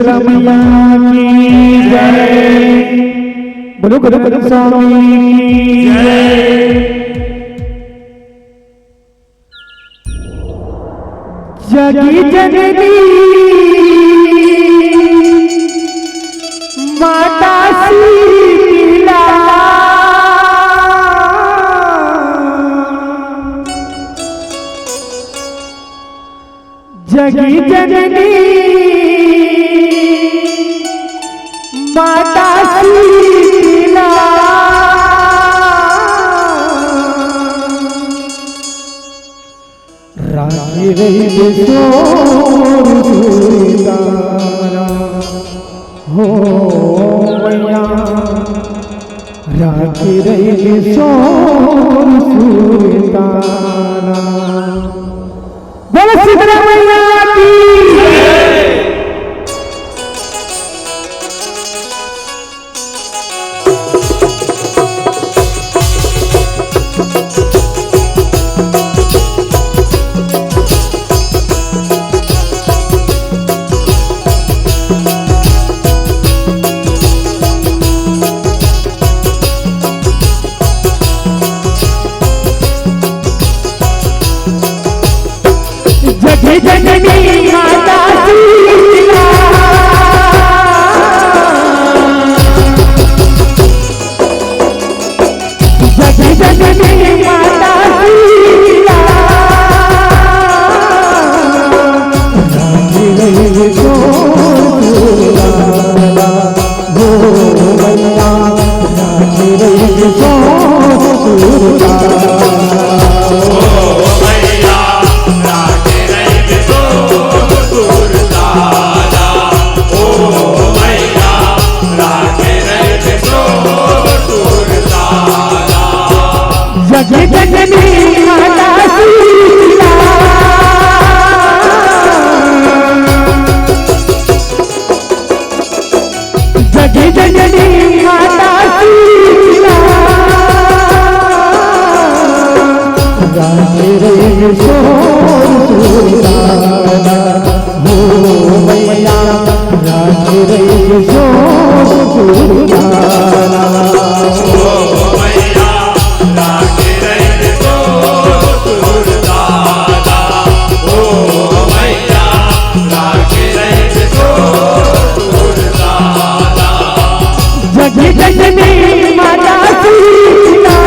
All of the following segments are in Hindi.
मैया की जय। बोलो बोलो बोलो स्वामी की जय। जगी जननी माता शीला जगी जननी माता शीला राखी रही सोर हो मैया राखी रही सोर सुल्ताना। बोलो सीता मैया की जननी माता शीला जगी जननी माता शीला राखी रही सोला हो मैया राखी रही सोला। जगी जननी माता शीला जगी जननी माता शीला राखी रही सोला हो मैया राखी रही सोला। जगी जननी माता शीला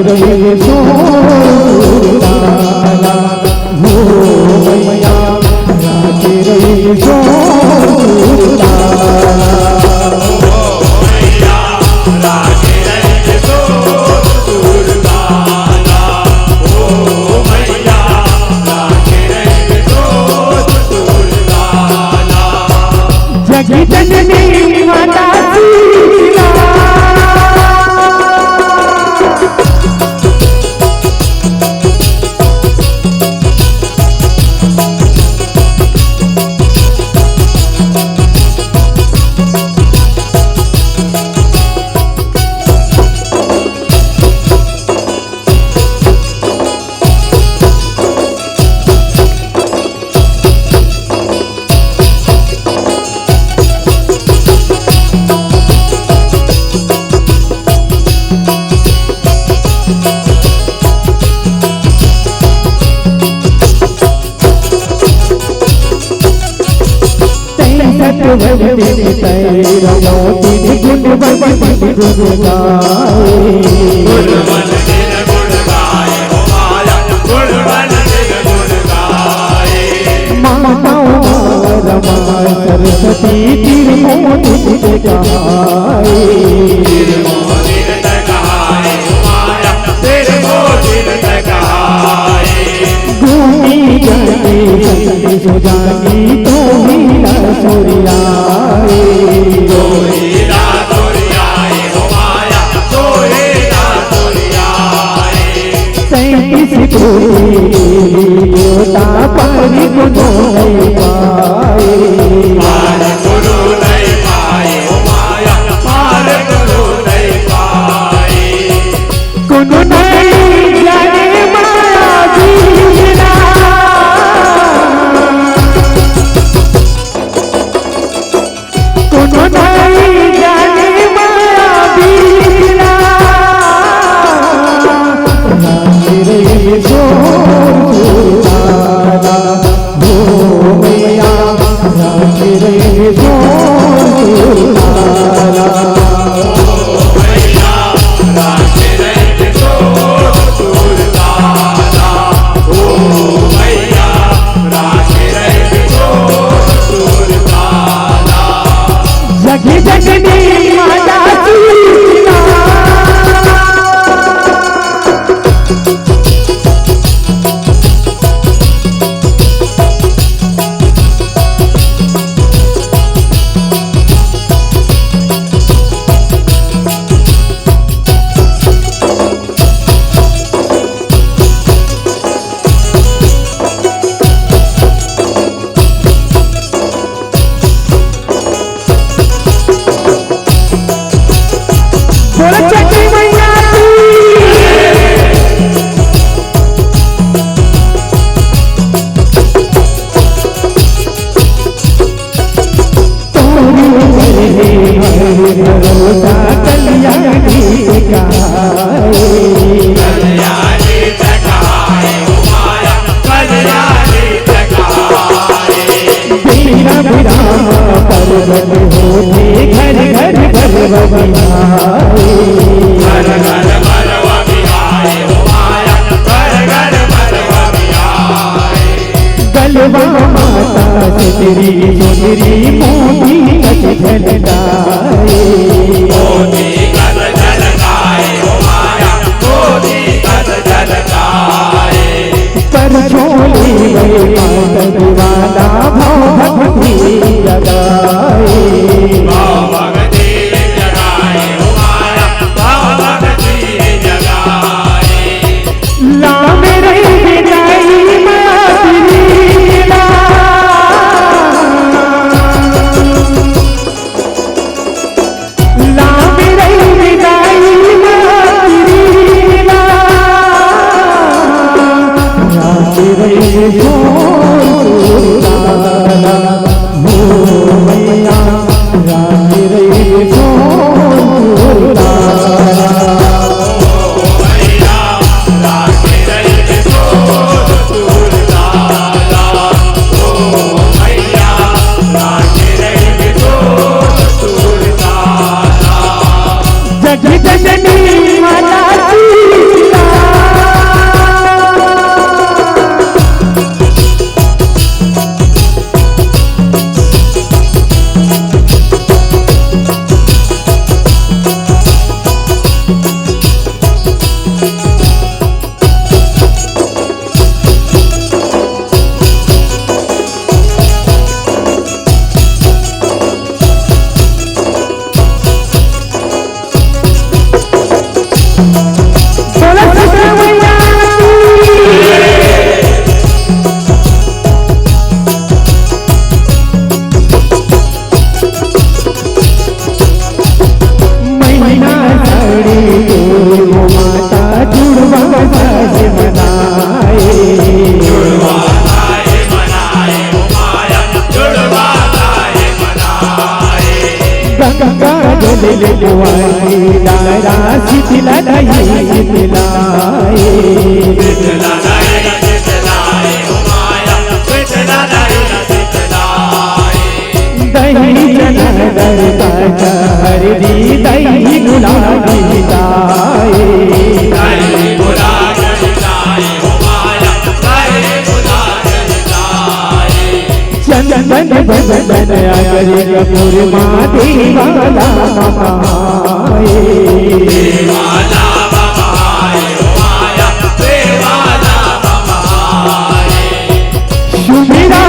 रही गुणवंती तेरा मोती गुणवंती गुण गाए सरस्वती तिरमोती गाए घूमी जाती सो जाती तो हीरा सोरियाए सैंतीस कोटा पारी गुनो नहीं पाए गुनो नहीं जाने माया बीना गुनो नहीं जाने माया बीना मेरे जोड़ा हो मैया मेरे जोड़ा जगी जगनी माता सीता गलवा माता से तेरी सुंदरी मोती कट झलकाए पर झोली गए माता दीवाना भाव भक्ति जगाए दही बंधन अगर कपूर माँ दीवाना बमाए दीवाना बमाए ओ माया दीवाना बमाए सुमिरा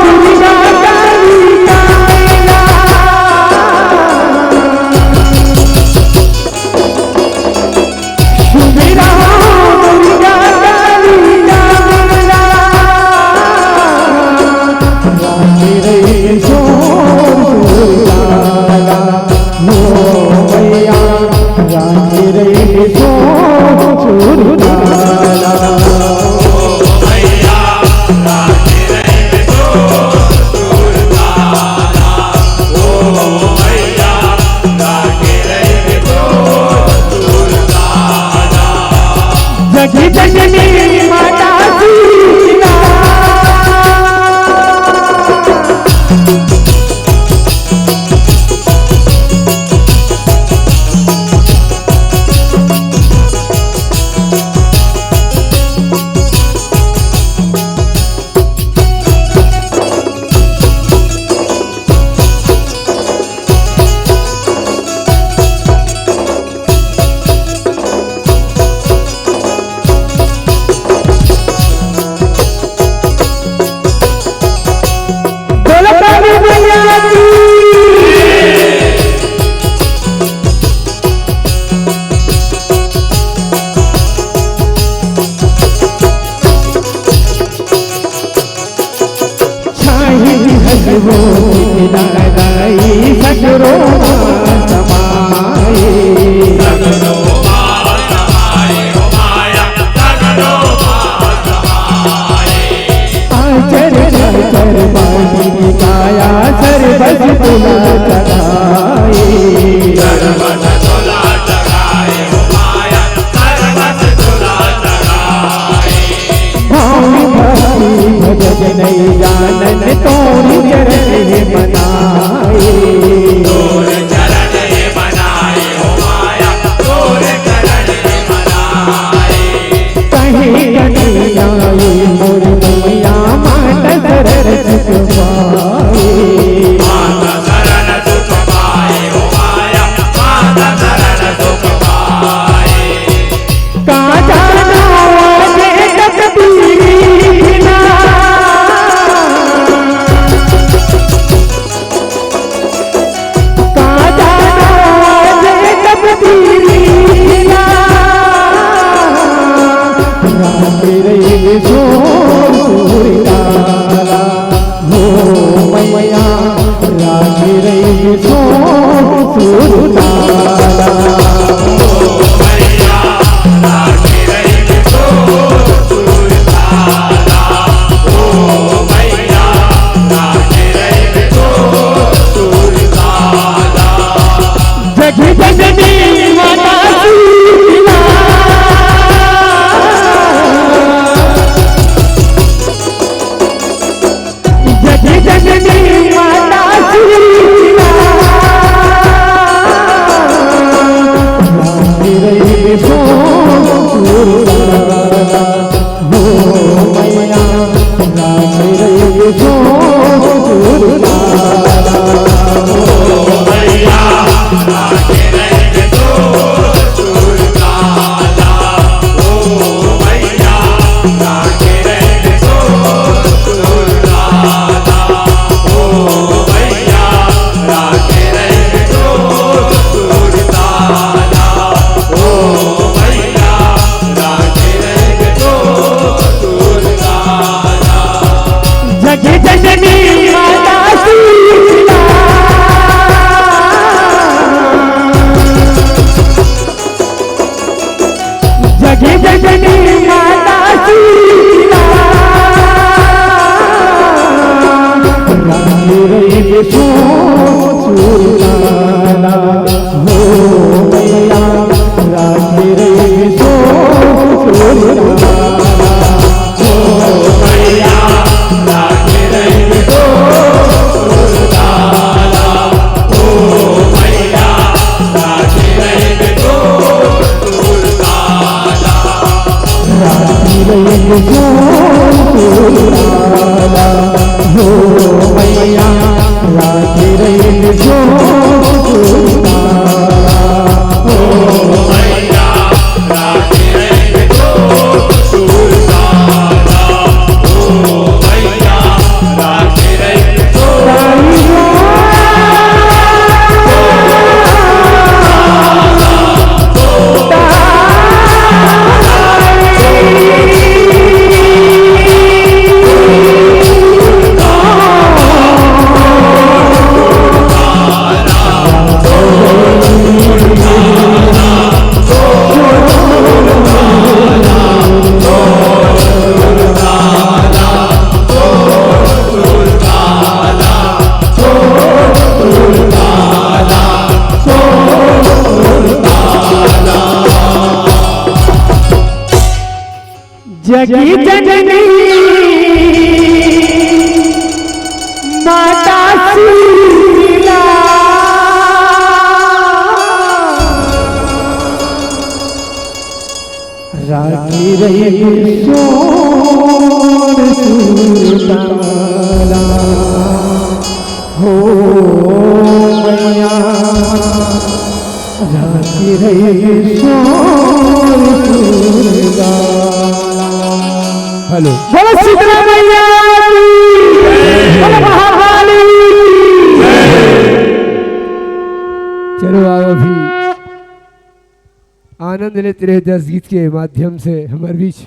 दुर्गा काली कायला सुमिरा दुर्गा काली कायला मेरे सोला हो मैया रानी रे सोला जगी जननी माता सीता सगरो समाए सगरो समाए ओ माया सगरो समाए आचर आचर बानी काया सर्वस तुला चढ़ाए सर्वस तुला चढ़ाए ओ माया सर्वस तुला चढ़ाए भावी भावी भजन नहीं जानन तोरी चरण बनाए तोर चरण बनाए ओ माया तोर चरण बनाए कहीं कहीं आई मोर मैया माता शरण सुख पाए माता शरण सुख पाए ओ माया माता शरण सुख पाए का जाना वाजे तकदीर ना का जाना वाजे तकदीर ना मेरे सो सूरतारा हो मैया राजी रही सो सूरतारा जगी जननी माता सीता जगी जननी माता सीता रही सो सूरतारा हो मैया राजी रही सो सूरतारा जगी जननी माता सीता जगी जननी माता सीता रानी रही सो सूरतारा हो मैया रानी रही सो सूरतारा हो मैया रानी रही सो सूरतारा ओ मैया राजी रही तो सूरतारा रानी रही सो सूरतारा हो मैया जो मैया राजी रहे तो सुल्ताना ओ मैया राजी रहे तो जगी जननी माता शीला राखी रही सोन सुतारा हो मैया राखी रही सोन सुतारा। हेलो बोलो शीतला मैया बोलो महाकाली। चलो आओ अभी आनंद लेते रहे 10 गीत के माध्यम से हमारे बीच